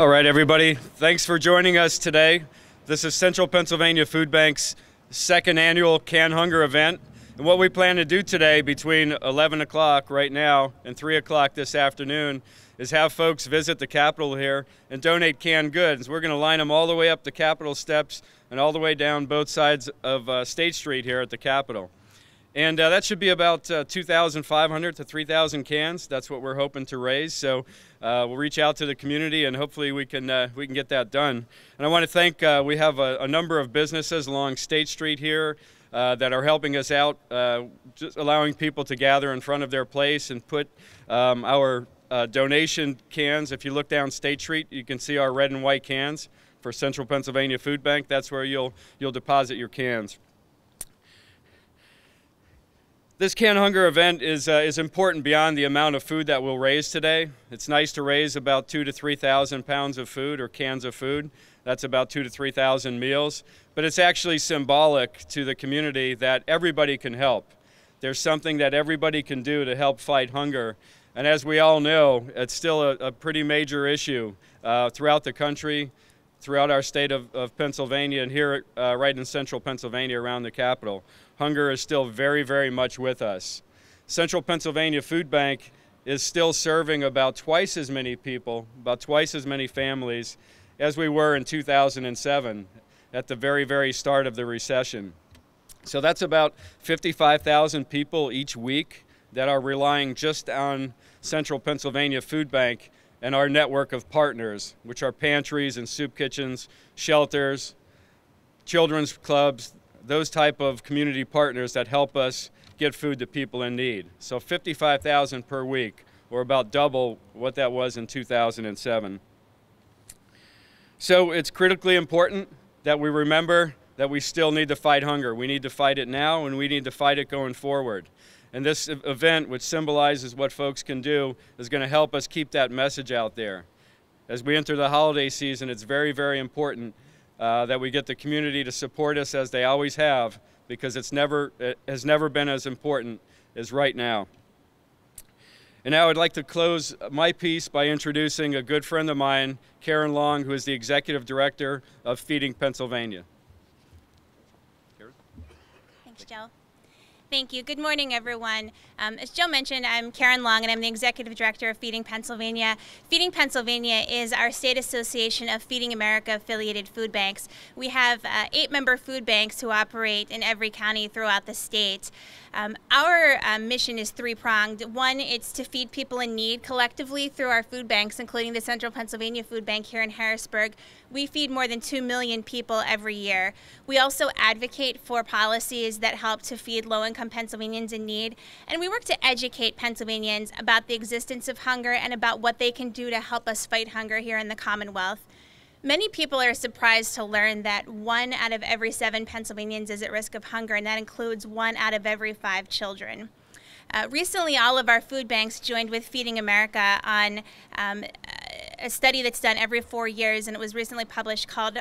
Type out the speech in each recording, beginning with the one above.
All right, everybody. Thanks for joining us today. This is Central Pennsylvania Food Bank's second annual Can Hunger event. And what we plan to do today between 11 o'clock right now and 3 o'clock this afternoon is have folks visit the Capitol here and donate canned goods. We're going to line them all the way up the Capitol steps and all the way down both sides of State Street here at the Capitol. And that should be about 2,500 to 3,000 cans. That's what we're hoping to raise. So we'll reach out to the community and hopefully we can get that done. And I want to thank, we have a number of businesses along State Street here that are helping us out, just allowing people to gather in front of their place and put our donation cans. If you look down State Street, you can see our red and white cans for Central Pennsylvania Food Bank. That's where you'll deposit your cans. This Can Hunger event is important beyond the amount of food that we'll raise today. It's nice to raise about 2,000 to 3,000 pounds of food or cans of food. That's about 2,000 to 3,000 meals. But it's actually symbolic to the community that everybody can help. There's something that everybody can do to help fight hunger. And as we all know, it's still a pretty major issue throughout the country, throughout our state of Pennsylvania, and here right in Central Pennsylvania around the Capitol. Hunger is still very, very much with us. Central Pennsylvania Food Bank is still serving about twice as many people, about twice as many families as we were in 2007 at the very, very start of the recession. So that's about 55,000 people each week that are relying just on Central Pennsylvania Food Bank and our network of partners, which are pantries and soup kitchens, shelters, children's clubs, those type of community partners that help us get food to people in need. So 55,000 per week, or about double what that was in 2007. So it's critically important that we remember that we still need to fight hunger. We need to fight it now, and we need to fight it going forward. And this event, which symbolizes what folks can do, is going to help us keep that message out there. As we enter the holiday season, it's very, very important that we get the community to support us as they always have, because it has never been as important as right now. And now I'd like to close my piece by introducing a good friend of mine, Karen Long, who is the Executive Director of Feeding Pennsylvania. Karen? Thanks, Joe. Thank you. Good morning, everyone. As Joe mentioned, I'm Karen Long, and I'm the Executive Director of Feeding Pennsylvania. Feeding Pennsylvania is our state association of Feeding America affiliated food banks. We have 8 member food banks who operate in every county throughout the state. Our mission is three-pronged. One, it's to feed people in need collectively through our food banks, including the Central Pennsylvania Food Bank here in Harrisburg. We feed more than 2 million people every year. We also advocate for policies that help to feed low-income Pennsylvanians in need, and we work to educate Pennsylvanians about the existence of hunger and about what they can do to help us fight hunger here in the Commonwealth. Many people are surprised to learn that 1 out of every 7 Pennsylvanians is at risk of hunger, and that includes 1 out of every 5 children. Recently, all of our food banks joined with Feeding America on a study that's done every 4 years, and it was recently published called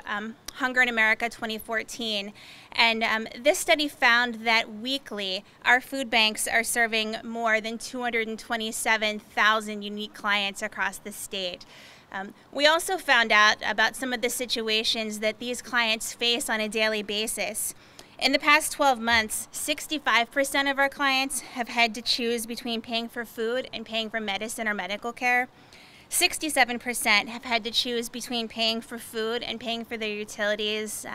Hunger in America 2014. And this study found that weekly, our food banks are serving more than 227,000 unique clients across the state. We also found out about some of the situations that these clients face on a daily basis. In the past 12 months, 65% of our clients have had to choose between paying for food and paying for medicine or medical care. 67% have had to choose between paying for food and paying for their utilities,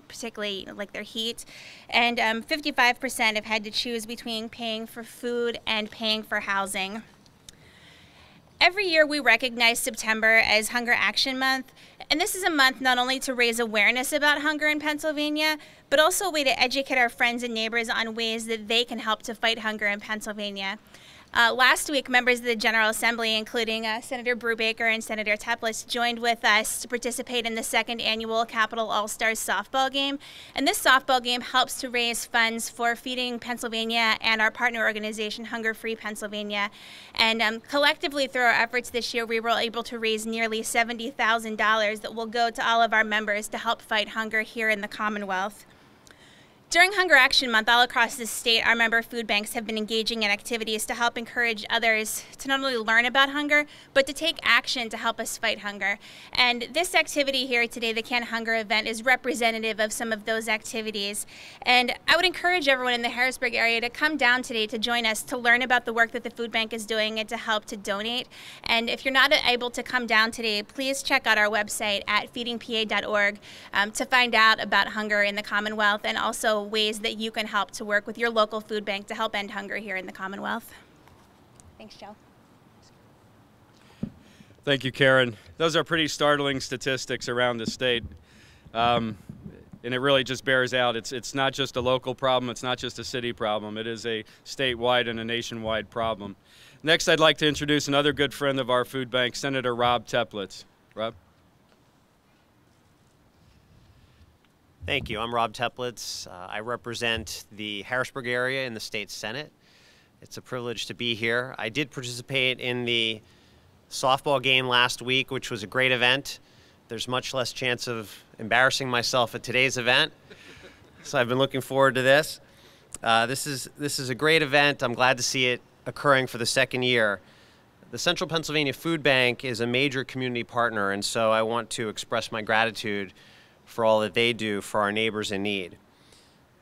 particularly like their heat. And 55% have had to choose between paying for food and paying for housing. Every year we recognize September as Hunger Action Month, and this is a month not only to raise awareness about hunger in Pennsylvania, but also a way to educate our friends and neighbors on ways that they can help to fight hunger in Pennsylvania. Last week, members of the General Assembly, including Senator Brubaker and Senator Teplis, joined with us to participate in the 2nd annual Capitol All-Stars softball game. And this softball game helps to raise funds for Feeding Pennsylvania and our partner organization, Hunger Free Pennsylvania. And collectively, through our efforts this year, we were able to raise nearly $70,000 that will go to all of our members to help fight hunger here in the Commonwealth. During Hunger Action Month, all across the state, our member food banks have been engaging in activities to help encourage others to not only learn about hunger, but to take action to help us fight hunger. And this activity here today, the Can Hunger event, is representative of some of those activities. And I would encourage everyone in the Harrisburg area to come down today to join us to learn about the work that the food bank is doing and to help to donate. And if you're not able to come down today, please check out our website at feedingpa.org to find out about hunger in the Commonwealth and also ways that you can help to work with your local food bank to help end hunger here in the Commonwealth. Thanks, Joe. Thank you, Karen. Those are pretty startling statistics around the state. And it really just bears out. It's not just a local problem. It's not just a city problem. It is a statewide and a nationwide problem. Next, I'd like to introduce another good friend of our food bank, Senator Rob Teplitz. Rob? Thank you. I'm Rob Teplitz. I represent the Harrisburg area in the state Senate. It's a privilege to be here. I did participate in the softball game last week, which was a great event. There's much less chance of embarrassing myself at today's event, so I've been looking forward to this. This is a great event. I'm glad to see it occurring for the second year. The Central Pennsylvania Food Bank is a major community partner, and so I want to express my gratitude for all that they do for our neighbors in need.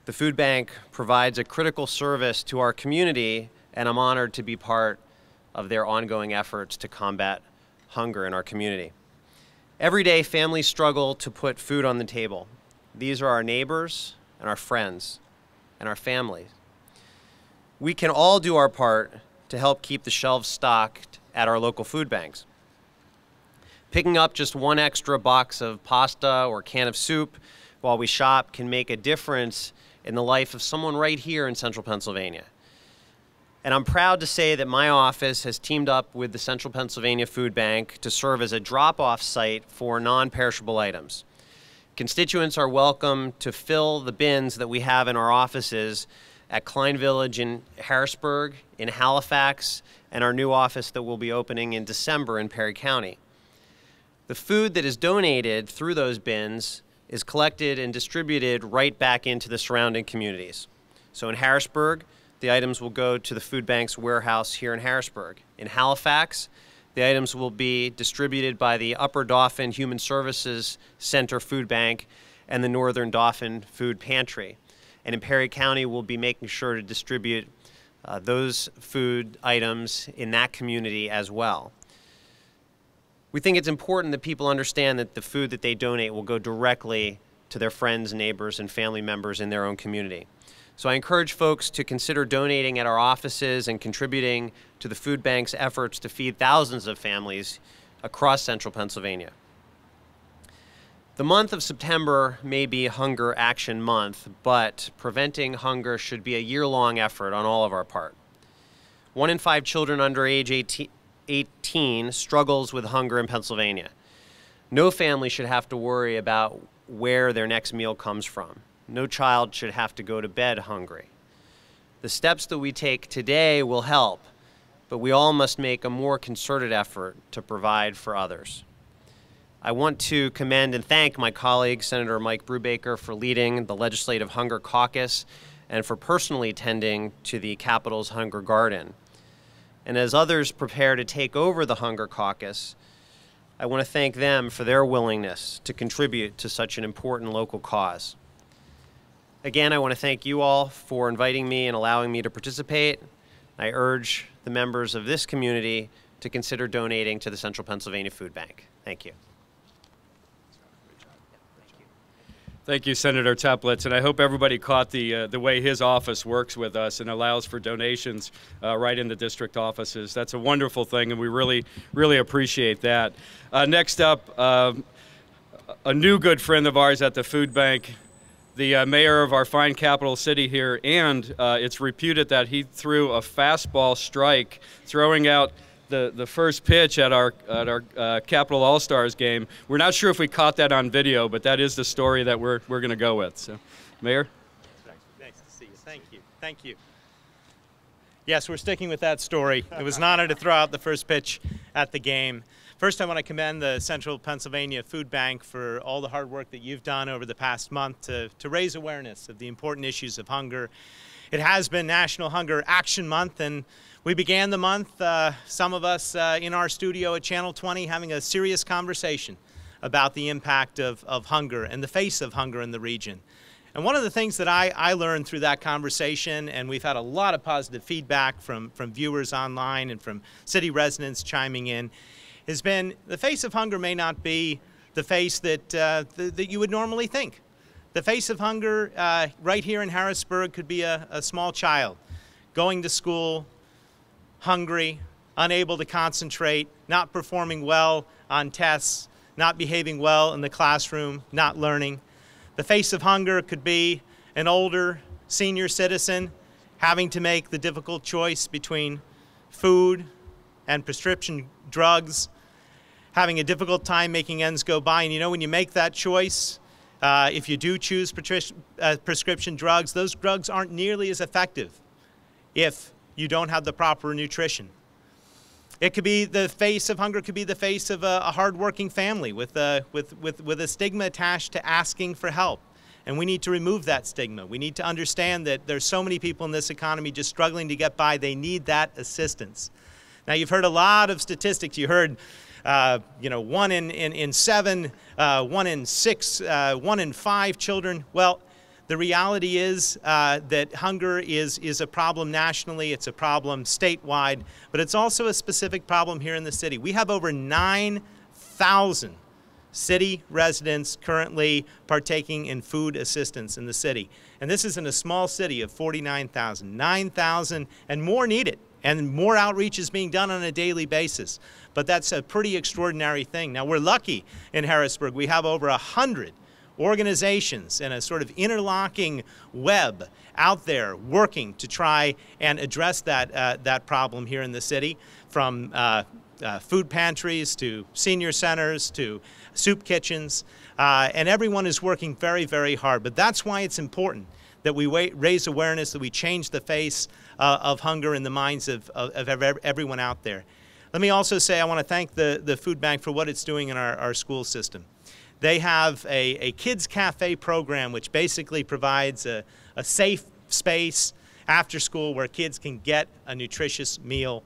The food bank provides a critical service to our community, and I'm honored to be part of their ongoing efforts to combat hunger in our community. Every day, families struggle to put food on the table. These are our neighbors and our friends and our families. We can all do our part to help keep the shelves stocked at our local food banks. Picking up just one extra box of pasta or can of soup while we shop can make a difference in the life of someone right here in Central Pennsylvania. And I'm proud to say that my office has teamed up with the Central Pennsylvania Food Bank to serve as a drop-off site for non-perishable items. Constituents are welcome to fill the bins that we have in our offices at Klein Village in Harrisburg, in Halifax, and our new office that will be opening in December in Perry County. The food that is donated through those bins is collected and distributed right back into the surrounding communities. So in Harrisburg, the items will go to the food bank's warehouse here in Harrisburg. In Halifax, the items will be distributed by the Upper Dauphin Human Services Center Food Bank and the Northern Dauphin Food Pantry. And in Perry County, we'll be making sure to distribute those food items in that community as well. We think it's important that people understand that the food that they donate will go directly to their friends, neighbors, and family members in their own community. So I encourage folks to consider donating at our offices and contributing to the food bank's efforts to feed thousands of families across central Pennsylvania. The month of September may be Hunger Action Month, but preventing hunger should be a year-long effort on all of our part. 1 in 5 children under age 18 struggles with hunger in Pennsylvania. No family should have to worry about where their next meal comes from. No child should have to go to bed hungry. The steps that we take today will help, but we all must make a more concerted effort to provide for others. I want to commend and thank my colleague, Senator Mike Brubaker, for leading the Legislative Hunger Caucus and for personally tending to the Capitol's Hunger Garden. And as others prepare to take over the Hunger Caucus, I want to thank them for their willingness to contribute to such an important local cause. Again, I want to thank you all for inviting me and allowing me to participate. I urge the members of this community to consider donating to the Central Pennsylvania Food Bank. Thank you. Thank you, Senator Teplitz, and I hope everybody caught the way his office works with us and allows for donations right in the district offices. That's a wonderful thing, and we really appreciate that. Next up, a new good friend of ours at the food bank, the mayor of our fine capital city here, and it's reputed that he threw a fastball strike, throwing out the first pitch at our Capitol All-Stars game. We're not sure if we caught that on video, but that is the story that we're going to go with. So, Mayor? Nice to see you. Thank you. Thank you. Yes, we're sticking with that story. It was an honor to throw out the first pitch at the game. First, I want to commend the Central Pennsylvania Food Bank for all the hard work that you've done over the past month to raise awareness of the important issues of hunger. It has been National Hunger Action Month, and we began the month, some of us in our studio at Channel 20, having a serious conversation about the impact of hunger and the face of hunger in the region. And one of the things that I learned through that conversation, and we've had a lot of positive feedback from viewers online and from city residents chiming in, has been the face of hunger may not be the face that, that you would normally think. The face of hunger right here in Harrisburg could be a small child going to school, hungry, unable to concentrate, not performing well on tests, not behaving well in the classroom, not learning. The face of hunger could be an older senior citizen having to make the difficult choice between food and prescription drugs, having a difficult time making ends go by. And you know, when you make that choice, if you do choose prescription drugs, those drugs aren't nearly as effective if you don't have the proper nutrition. It could be the face of hunger, could be the face of a hardworking family with a stigma attached to asking for help. And we need to remove that stigma. We need to understand that there's so many people in this economy just struggling to get by. They need that assistance. Now, you've heard a lot of statistics. You heard, you know, 1 in 7, 1 in 6, 1 in 5 children. Well, the reality is that hunger is a problem nationally, it's a problem statewide, but it's also a specific problem here in the city. We have over 9,000 city residents currently partaking in food assistance in the city. And this is in a small city of 49,000. 9,000 and more need it, and more outreach is being done on a daily basis. But that's a pretty extraordinary thing. Now, we're lucky in Harrisburg. We have over 100 organizations and a sort of interlocking web out there working to try and address that problem here in the city, from food pantries to senior centers to soup kitchens, and everyone is working very, very hard. But that's why it's important that we raise awareness, that we change the face of hunger in the minds of everyone out there. Let me also say I want to thank the Food Bank for what it's doing in our school system. They have a Kids Cafe program which basically provides a safe space after school where kids can get a nutritious meal.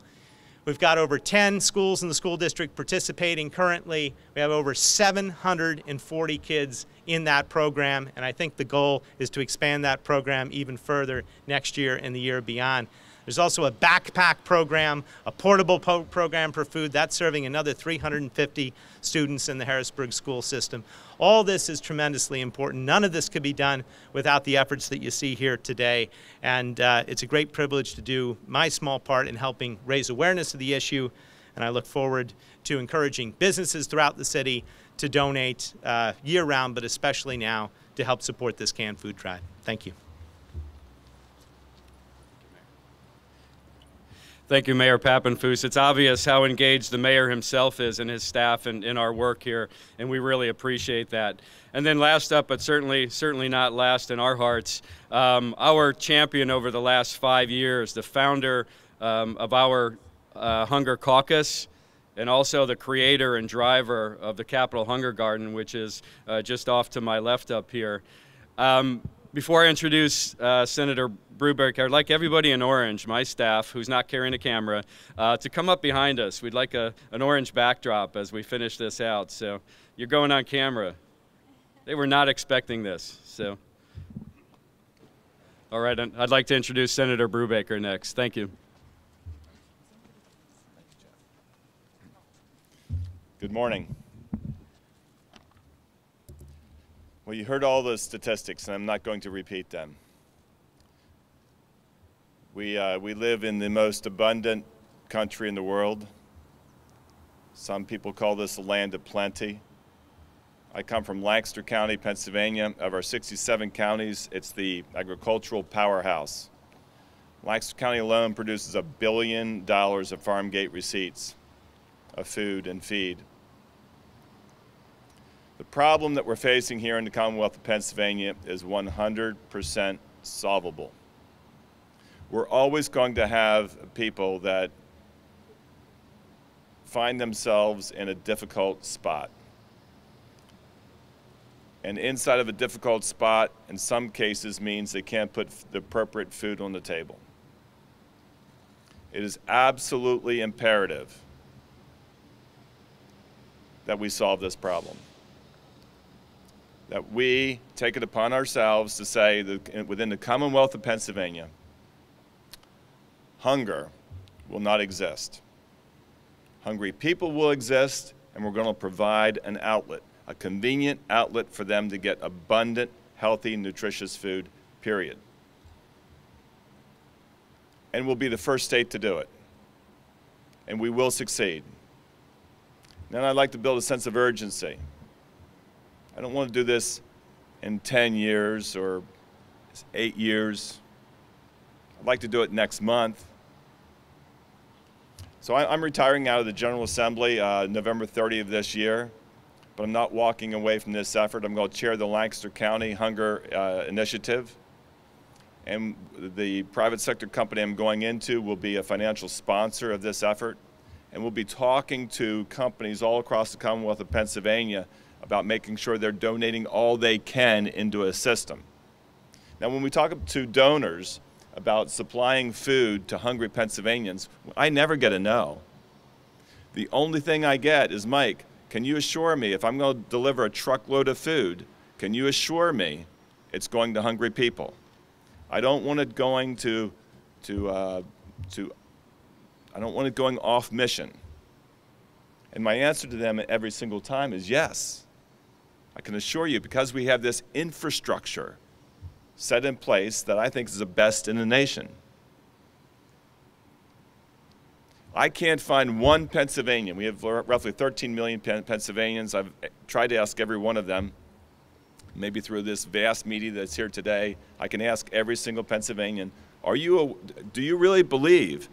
We've got over 10 schools in the school district participating currently. We have over 740 kids in that program, and I think the goal is to expand that program even further next year and the year beyond. There's also a backpack program, a portable program for food. That's serving another 350 students in the Harrisburg school system. All this is tremendously important. None of this could be done without the efforts that you see here today. And it's a great privilege to do my small part in helping raise awareness of the issue. And I look forward to encouraging businesses throughout the city to donate year-round, but especially now, to help support this canned food drive. Thank you. Thank you, Mayor Papenfuss. It's obvious how engaged the mayor himself is and his staff in our work here, and we really appreciate that. And then last up, but certainly not last in our hearts, our champion over the last 5 years, the founder of our Hunger Caucus, and also the creator and driver of the Capitol Hunger Garden, which is just off to my left up here. Before I introduce Senator Brubaker, I'd like everybody in orange, my staff, who's not carrying a camera, to come up behind us. We'd like an orange backdrop as we finish this out. So you're going on camera. They were not expecting this. So, all right, I'd like to introduce Senator Brubaker next. Thank you. Good morning. Well, you heard all the statistics, and I'm not going to repeat them. We live in the most abundant country in the world. Some people call this a land of plenty. I come from Lancaster County, Pennsylvania. Of our 67 counties, it's the agricultural powerhouse. Lancaster County alone produces $1 billion of farm gate receipts of food and feed. The problem that we're facing here in the Commonwealth of Pennsylvania is 100% solvable. We're always going to have people that find themselves in a difficult spot. And inside of a difficult spot, in some cases, means they can't put the appropriate food on the table. It is absolutely imperative that we solve this problem. That we take it upon ourselves to say that within the Commonwealth of Pennsylvania, hunger will not exist. Hungry people will exist, and we're going to provide an outlet, a convenient outlet for them to get abundant, healthy, nutritious food, period. And we'll be the first state to do it. And we will succeed. Then I'd like to build a sense of urgency. I don't want to do this in 10 years or 8 years. I'd like to do it next month. So I'm retiring out of the General Assembly November 30th of this year, but I'm not walking away from this effort. I'm going to chair the Lancaster County Hunger Initiative. And the private sector company I'm going into will be a financial sponsor of this effort. And we'll be talking to companies all across the Commonwealth of Pennsylvania about making sure they're donating all they can into a system. Now, when we talk to donors about supplying food to hungry Pennsylvanians, I never get a no. The only thing I get is, Mike, can you assure me if I'm going to deliver a truckload of food, can you assure me it's going to hungry people? I don't want it going I don't want it going off mission. And my answer to them every single time is yes. I can assure you, because we have this infrastructure set in place that I think is the best in the nation. I can't find one Pennsylvanian. We have roughly 13 million Pennsylvanians. I've tried to ask every one of them. Maybe through this vast media that's here today, I can ask every single Pennsylvanian, do you really believe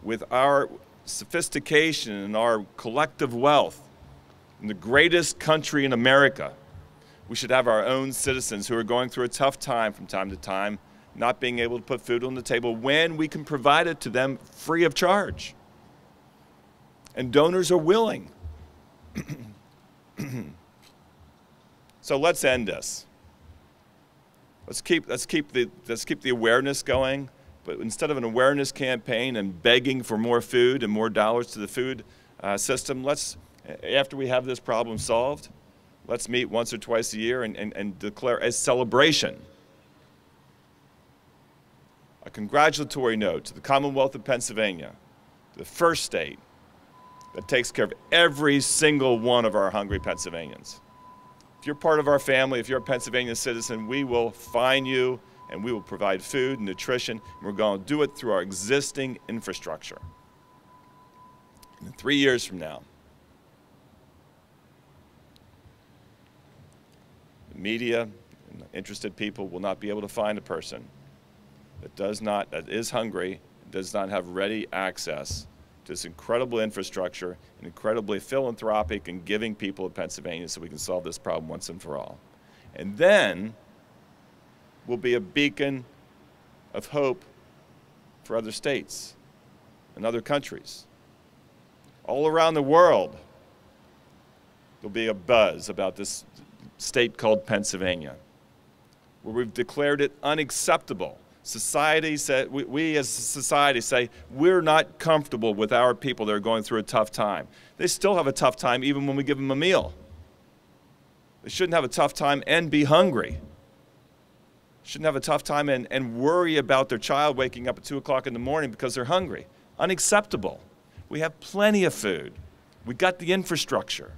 with our sophistication and our collective wealth in the greatest country in America, we should have our own citizens who are going through a tough time from time to time, not being able to put food on the table when we can provide it to them free of charge? And donors are willing. So let's end this. Let's keep the awareness going, but instead of an awareness campaign and begging for more food and more dollars to the food system, after we have this problem solved, let's meet once or twice a year and declare a celebration, a congratulatory note to the Commonwealth of Pennsylvania, the first state that takes care of every single one of our hungry Pennsylvanians. If you're part of our family, if you're a Pennsylvania citizen, we will find you and we will provide food and nutrition, and we're going to do it through our existing infrastructure. And 3 years from now, the media and interested people will not be able to find a person that is hungry, does not have ready access to this incredible infrastructure and incredibly philanthropic and giving people of Pennsylvania so we can solve this problem once and for all. And then we'll be a beacon of hope for other states and other countries. All around the world, there'll be a buzz about this state called Pennsylvania, where we've declared it unacceptable. Society said, we as a society say, we're not comfortable with our people that are going through a tough time. They still have a tough time even when we give them a meal. They shouldn't have a tough time and be hungry. Shouldn't have a tough time and worry about their child waking up at 2 o'clock in the morning because they're hungry. Unacceptable. We have plenty of food. We got the infrastructure.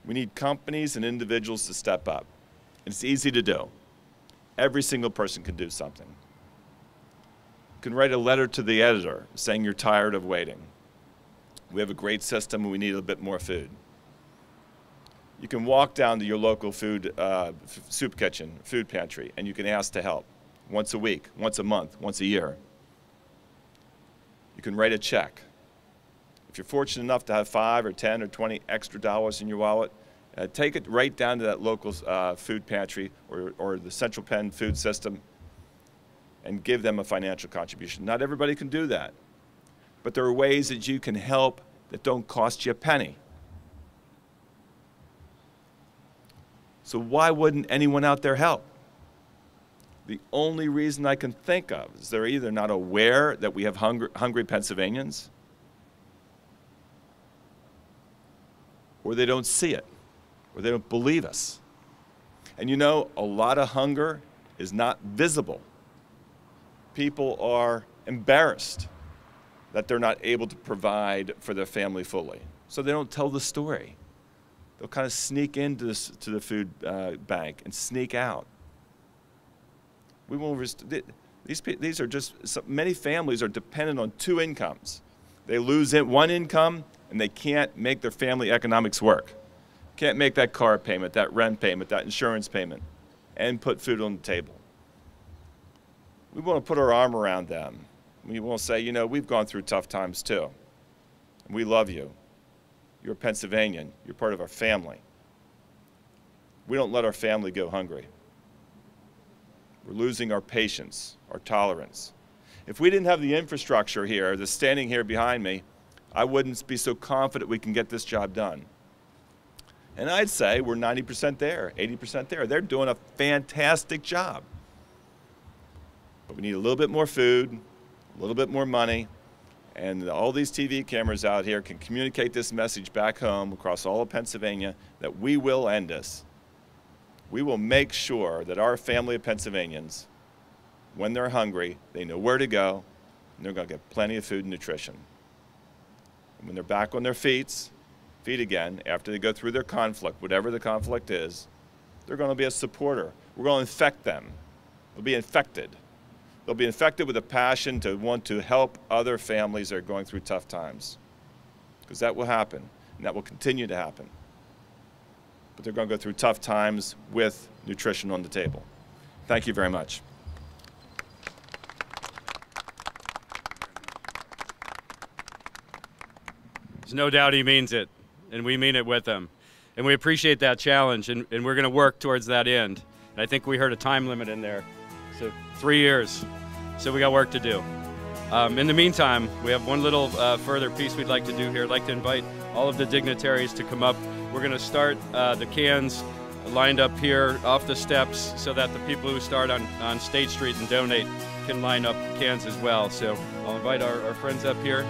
We need companies and individuals to step up. And it's easy to do. Every single person can do something. You can write a letter to the editor saying you're tired of waiting. We have a great system and we need a bit more food. You can walk down to your local soup kitchen, food pantry, and you can ask to help once a week, once a month, once a year. You can write a check. If you're fortunate enough to have 5 or 10 or 20 extra dollars in your wallet, take it right down to that local food pantry or the Central Penn food system and give them a financial contribution. Not everybody can do that. but there are ways that you can help that don't cost you a penny. So why wouldn't anyone out there help? The only reason I can think of is they're either not aware that we have hungry Pennsylvanians, or they don't see it, or they don't believe us. And you know, a lot of hunger is not visible. People are embarrassed that they're not able to provide for their family fully. So they don't tell the story. They'll kind of sneak into the food bank and sneak out. We won't. These are just many families are dependent on two incomes. They lose one income and they can't make their family economics work. Can't make that car payment, that rent payment, that insurance payment, and put food on the table. We want to put our arm around them. We want to say, you know, we've gone through tough times too. We love you. You're a Pennsylvanian. You're part of our family. We don't let our family go hungry. We're losing our patience, our tolerance. If we didn't have the infrastructure here, the standing here behind me, I wouldn't be so confident we can get this job done. And I'd say we're 90% there, 80% there. They're doing a fantastic job. But we need a little bit more food, a little bit more money, and all these TV cameras out here can communicate this message back home across all of Pennsylvania that we will end this. We will make sure that our family of Pennsylvanians, when they're hungry, they know where to go, and they're going to get plenty of food and nutrition. And when they're back on their feet again, after they go through their conflict, whatever the conflict is, they're going to be a supporter. We're going to infect them. They'll be infected. They'll be infected with a passion to want to help other families that are going through tough times. Because that will happen, and that will continue to happen. But they're going to go through tough times with nutrition on the table. Thank you very much. There's no doubt he means it, and we mean it with him. And we appreciate that challenge, and we're going to work towards that end. And I think we heard a time limit in there. So 3 years. So we got work to do. In the meantime, we have one little further piece we'd like to do here. I'd like to invite all of the dignitaries to come up. We're going to start the cans lined up here off the steps so that the people who start on State Street and donate can line up cans as well. So I'll invite our friends up here.